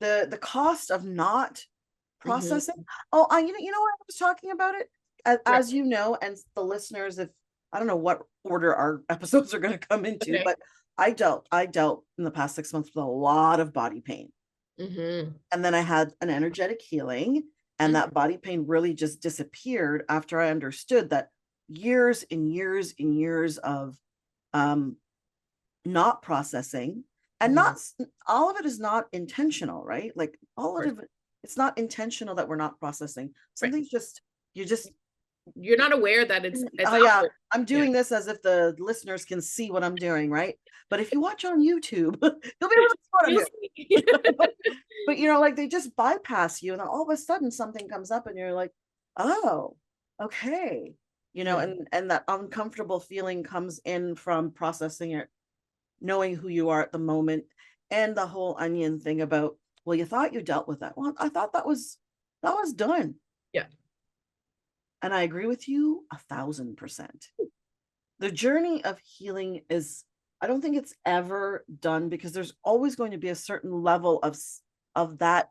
the cost of not Mhm. processing. Oh, you know what I was talking about it, Right. as you know, and the listeners, if I don't know what order our episodes are going to come into, Okay. but I dealt in the past 6 months with a lot of body pain. Mhm. And then I had an energetic healing, and Mhm. that body pain really just disappeared after I understood that years and years and years of um, not processing, and Mhm. not all of it is not intentional, right? Like Of all of course. it, it's not intentional that we're not processing. Right. Something's just, you just, You're not aware that it's oh yeah, operating. I'm Yeah. doing this as if the listeners can see what I'm doing, right? But if you watch on YouTube, you'll be able to see what I'm You'll doing. see. But like they just bypass you, and then all of a sudden something comes up and you're like, oh, okay. Yeah. And that uncomfortable feeling comes in from processing it, knowing who you are at the moment, and the whole onion thing about, well, you thought you dealt with that. Well, I thought that was done. Yeah. And I agree with you 1,000%. The journey of healing is, I don't think it's ever done, because there's always going to be a certain level of that,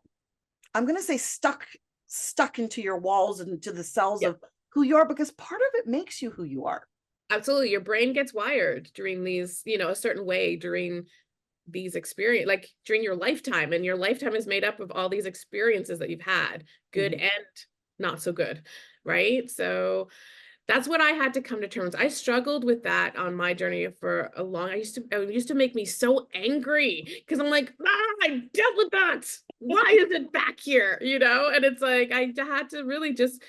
I'm going to say, stuck into your walls and into the cells Yeah. of who you are, because part of it makes you who you are. Absolutely. Your brain gets wired during these, a certain way during these experience, like during your lifetime, and your lifetime is made up of all these experiences that you've had, good Mhm. and not so good, right? So that's what I had to come to terms. I struggled with that on my journey for a long. It used to make me so angry because I'm like, I dealt with that. Why is it back here? And it's like I had to really just,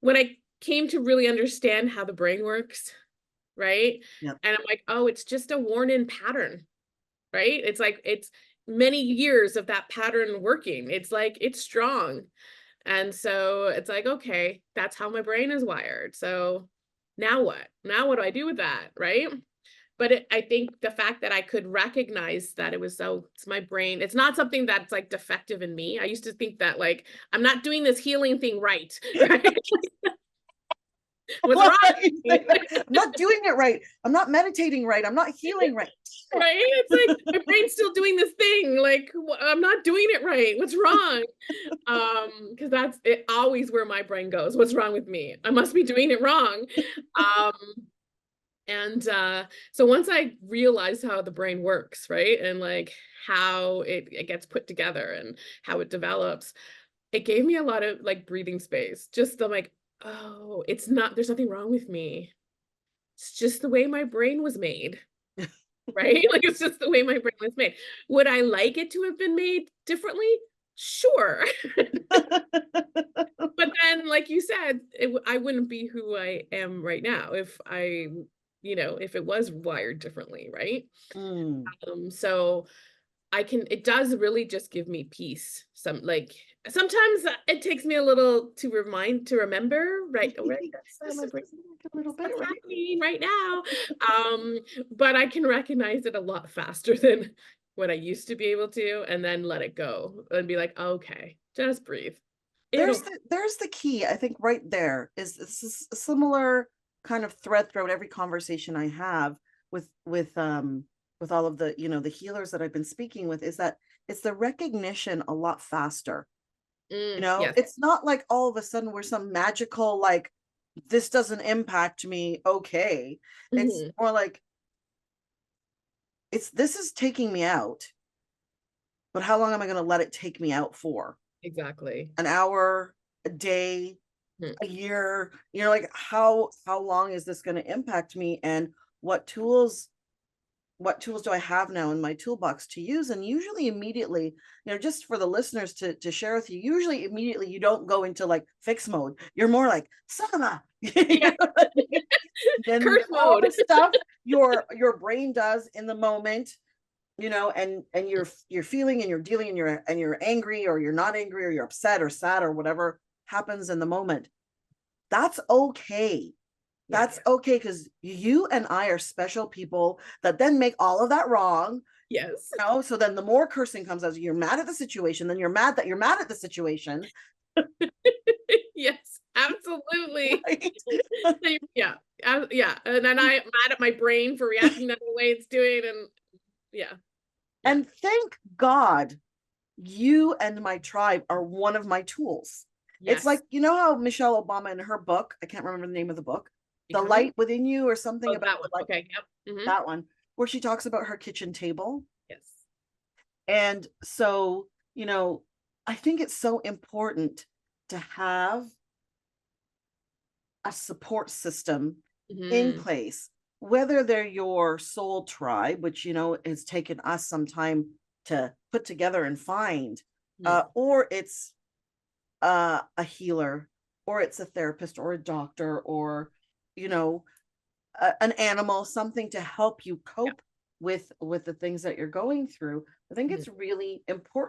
when I came to really understand how the brain works, right? Yep. And I'm like, oh, it's just a worn-in pattern, right? It's like it's many years of that pattern working. It's like it's strong. And so it's like, okay, that's how my brain is wired. So now what? Now what do I do with that? Right. But I think the fact that I could recognize that it's my brain, it's not something that's like defective in me. I used to think that like, I'm not doing this healing thing right. Right. What's wrong with me? I'm not doing it right. I'm not meditating right. I'm not healing right. Right? It's like my brain's still doing this thing. Like I'm not doing it right. What's wrong? Because that's it always where my brain goes. What's wrong with me? I must be doing it wrong. Um, and so once I realized how the brain works, right? And like how it gets put together and how it develops, it gave me a lot of like breathing space. Just I'm like, oh, there's nothing wrong with me. It's just the way my brain was made. Right? Like, it's just the way my brain was made. Would I like it to have been made differently? Sure. But then, like you said, I wouldn't be who I am right now if it was wired differently, right? Mm. So it does really just give me peace. Sometimes it takes me a little to remember, right? Oh, right, that's how This my is brain, a little that's bit, what's right? happening right now. But I can recognize it a lot faster than what I used to be able to, and then let it go and be like, okay, just breathe. There's It'll the key, I think, right there. Is this is a similar kind of thread throughout every conversation I have with all of the, the healers that I've been speaking with, is that it's the recognition a lot faster. yes. It's not like all of a sudden we're some magical, like, this doesn't impact me, okay. It's Mhm. more like, this is taking me out, but how long am I going to let it take me out for? Exactly. An hour, a day, Mm. a year? Like, how long is this going to impact me, and what tools do I have now in my toolbox to use? And usually immediately, just for the listeners to share with you, usually immediately you don't go into like fix mode. You're more like, Sama. Yeah. Then Curse all the mode. stuff your brain does in the moment, and you're feeling, and you're dealing, and you're angry, or you're not angry, or you're upset or sad, or whatever happens in the moment. That's okay. Yeah. That's okay, because you and I are special people that then make all of that wrong. Yes. So then the more cursing comes out, you're mad at the situation, then you're mad that you're mad at the situation. Yes, absolutely. Right? Yeah, yeah, and then I'm mad at my brain for reacting that the way it's doing, and yeah, yeah. And thank God you and my tribe are one of my tools. It's Yes. like, you know how Michelle Obama in her book, I can't remember the name of the book, The Becoming? Light Within You or something Oh, about that the one. light, Okay. Yep. that one, where she talks about her kitchen table. Yes. And so, I think it's so important to have a support system in Mhm. place, whether they're your soul tribe, which, has taken us some time to put together and find, Mhm. or it's a healer, or it's a therapist or a doctor, or, you know, an animal, something to help you Yeah. cope with the things that you're going through. I think Mhm. it's really important